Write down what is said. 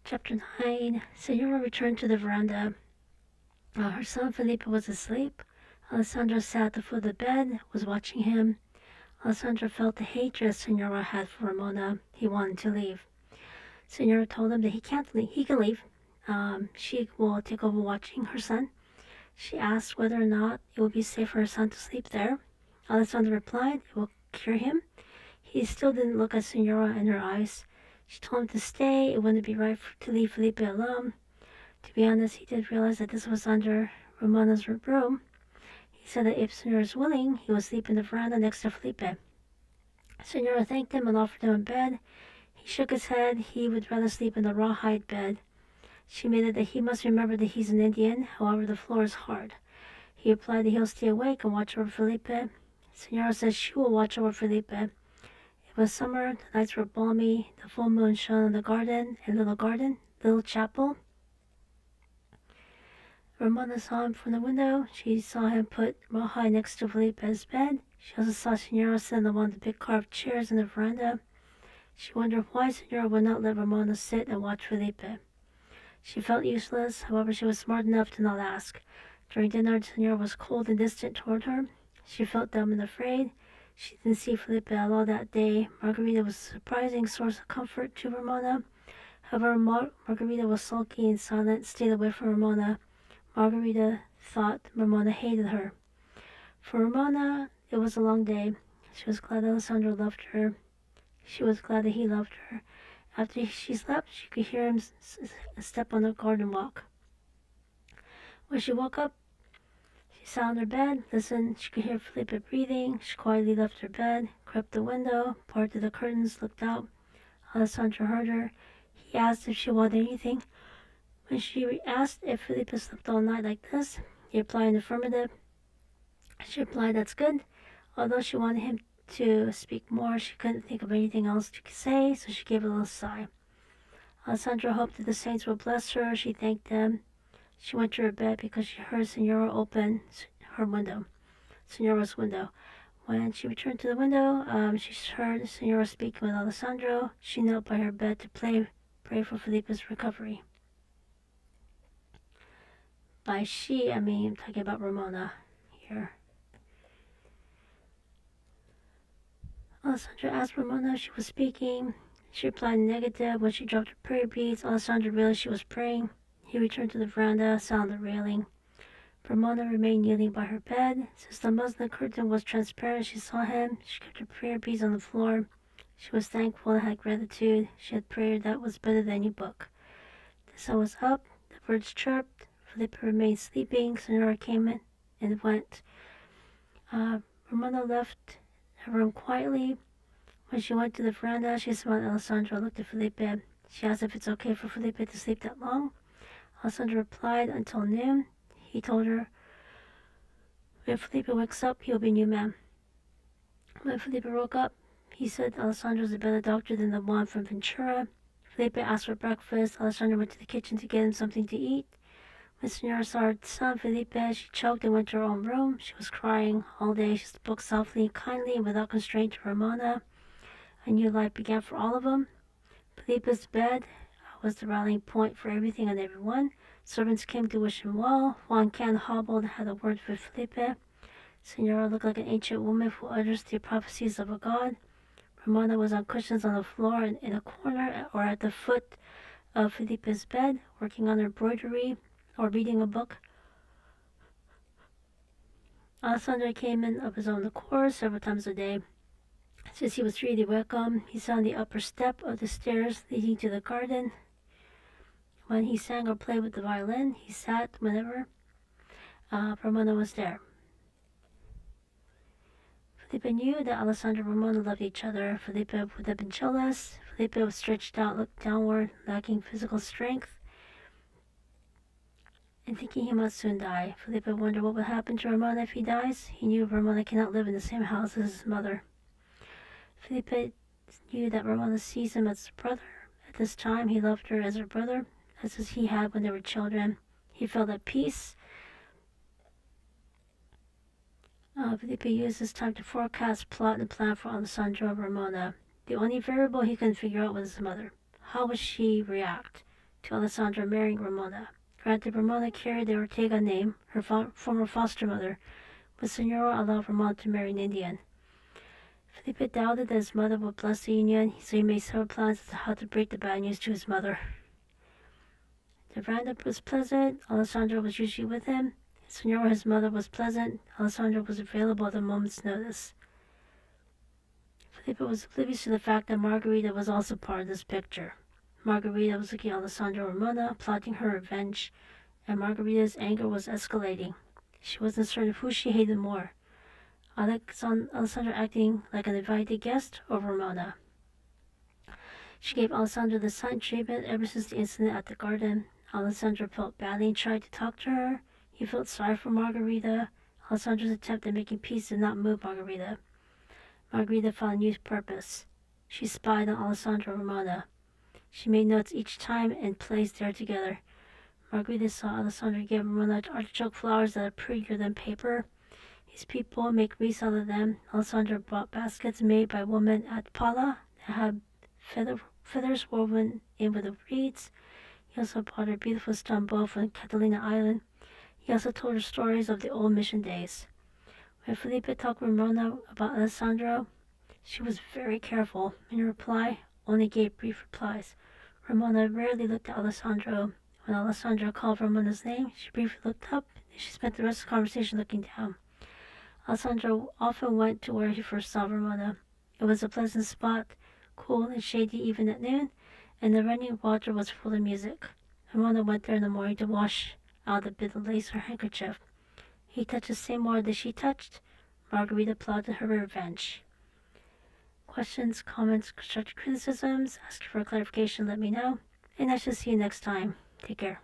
Chapter 9. Senora returned to the veranda. Her son Felipe was asleep. Alessandra sat at the foot of the bed, was watching him. Alessandra felt the hatred Senora had for Ramona. He wanted to leave. Senora told him that he can't leave. He can leave. She will take over watching her son. She asked whether or not it would be safe for her son to sleep there. Alessandra replied it will cure him. He still didn't look at Senora in her eyes. She told him to stay. It wouldn't be right to leave Felipe alone. To be honest, he did realize that this was under Ramona's room. He said that if Senora was willing, he would sleep in the veranda next to Felipe. Senora thanked him and offered him a bed. He shook his head. He would rather sleep in the rawhide bed. She admitted that he must remember that he's an Indian, however the floor is hard. He replied that he'll stay awake and watch over Felipe. Senora says she will watch over Felipe. It was summer, the nights were balmy, the full moon shone on the garden, little chapel. Ramona saw him from the window. She saw him put rawhide next to Felipe's bed. She also saw Senora sit on one of the big carved chairs in the veranda. She wondered why Senora would not let Ramona sit and watch Felipe. She felt useless, however she was smart enough to not ask. During dinner, Senora was cold and distant toward her. She felt dumb and afraid. She didn't see Felipe at all that day. Margarita was a surprising source of comfort to Ramona. However, Margarita was sulky and silent, stayed away from Ramona. Margarita thought Ramona hated her. For Ramona, it was a long day. She was glad Alessandro loved her. She was glad that he loved her. After she slept, she could hear him step on the garden walk. When she woke up, she sat on her bed, listened. She could hear Felipe breathing. She quietly left her bed, crept to the window, parted the curtains, looked out. Alessandro heard her. He asked if she wanted anything. When she asked if Felipe slept all night like this, he replied in the affirmative. She replied, "That's good." Although she wanted him to speak more, she couldn't think of anything else to say, so she gave a little sigh. Alessandra hoped that the saints would bless her. She thanked them. She went to her bed because she heard Senora open Senora's window. When she returned to the window, she heard Senora speaking with Alessandro. She knelt by her bed to pray for Felipe's recovery. By she, I mean, I'm talking about Ramona here. Alessandra asked Ramona if she was speaking. She replied negative. When she dropped her prayer beads, Alessandra realized she was praying. He returned to the veranda, sat on the railing. Ramona remained kneeling by her bed. Since the muslin curtain was transparent, she saw him. She kept her prayer beads on the floor. She was thankful and had gratitude. She had prayer that was better than any book. The sun was up. The birds chirped. Felipe remained sleeping. Senora came in and went. Ramona left her room quietly. When she went to the veranda, she smiled at Alessandro and looked at Felipe. She asked if it's okay for Felipe to sleep that long. Alessandro replied, until noon. He told her, when Felipe wakes up, he'll be a new man. When Felipe woke up, he said Alessandro's a better doctor than the one from Ventura. Felipe asked for breakfast. Alessandro went to the kitchen to get him something to eat. When Senora saw her son, Felipe, she choked and went to her own room. She was crying all day. She spoke softly and kindly and without constraint to Ramona. A new life began for all of them. Felipe's bed was the rallying point for everything and everyone. Servants came to wish him well. Juan Can hobbled and had a word with Felipe. Senora looked like an ancient woman who utters the prophecies of a god. Ramona was on cushions on the floor in a corner or at the foot of Felipe's bed, working on embroidery or reading a book. Alessandro came in of his own accord several times a day. Since he was really welcome, he sat on the upper step of the stairs leading to the garden. When he sang or played with the violin, he sat whenever Ramona was there. Felipe knew that Alessandro and Ramona loved each other. Felipe would have been jealous. Felipe was stretched out, looked downward, lacking physical strength, and thinking he must soon die. Felipe wondered what would happen to Ramona if he dies. He knew Ramona cannot live in the same house as his mother. Felipe knew that Ramona sees him as a brother. At this time, he loved her as her brother, as he had when they were children. He felt at peace. Felipe used this time to forecast, plot, and plan for Alessandro and Ramona. The only variable he couldn't figure out was his mother. How would she react? to Alessandro marrying Ramona. Granted, Ramona carried the Ortega name, her former foster mother, but Senora allowed Ramona to marry an Indian. Felipe doubted that his mother would bless the union, so he made several plans as to how to break the bad news to his mother. The roundup was pleasant. Alessandro was usually with him. Senora, his mother, was pleasant. Alessandro was available at a moment's notice. Felipe was oblivious to the fact that Margarita was also part of this picture. Margarita was looking at Alessandro and Ramona, plotting her revenge, and Margarita's anger was escalating. She wasn't certain who she hated more, Alessandro acting like an invited guest or Ramona. She gave Alessandro the silent treatment ever since the incident at the garden. Alessandro felt badly and tried to talk to her. He felt sorry for Margarita. Alessandro's attempt at making peace did not move Margarita. Margarita found a new purpose. She spied on Alessandro and Ramona. She made notes each time and placed there together. Margarita saw Alessandro give Ramona artichoke flowers that are prettier than paper. These people make wreaths out of them. Alessandro bought baskets made by women at Pala that had feathers woven in with the reeds. He also bought her beautiful stone bow from Catalina Island. He also told her stories of the old mission days. When Felipe talked with Ramona about Alessandro, she was very careful. In reply, only gave brief replies. Ramona rarely looked at Alessandro. When Alessandro called Ramona's name, she briefly looked up, and she spent the rest of the conversation looking down. Alessandro often went to where he first saw Ramona. It was a pleasant spot, cool and shady even at noon, and the running water was full of music. Ramona went there in the morning to wash out a bit of lace her handkerchief. He touched the same water that she touched. Margarita plotted her revenge. Questions, comments, constructive criticisms, asking for clarification, let me know. And I shall see you next time. Take care.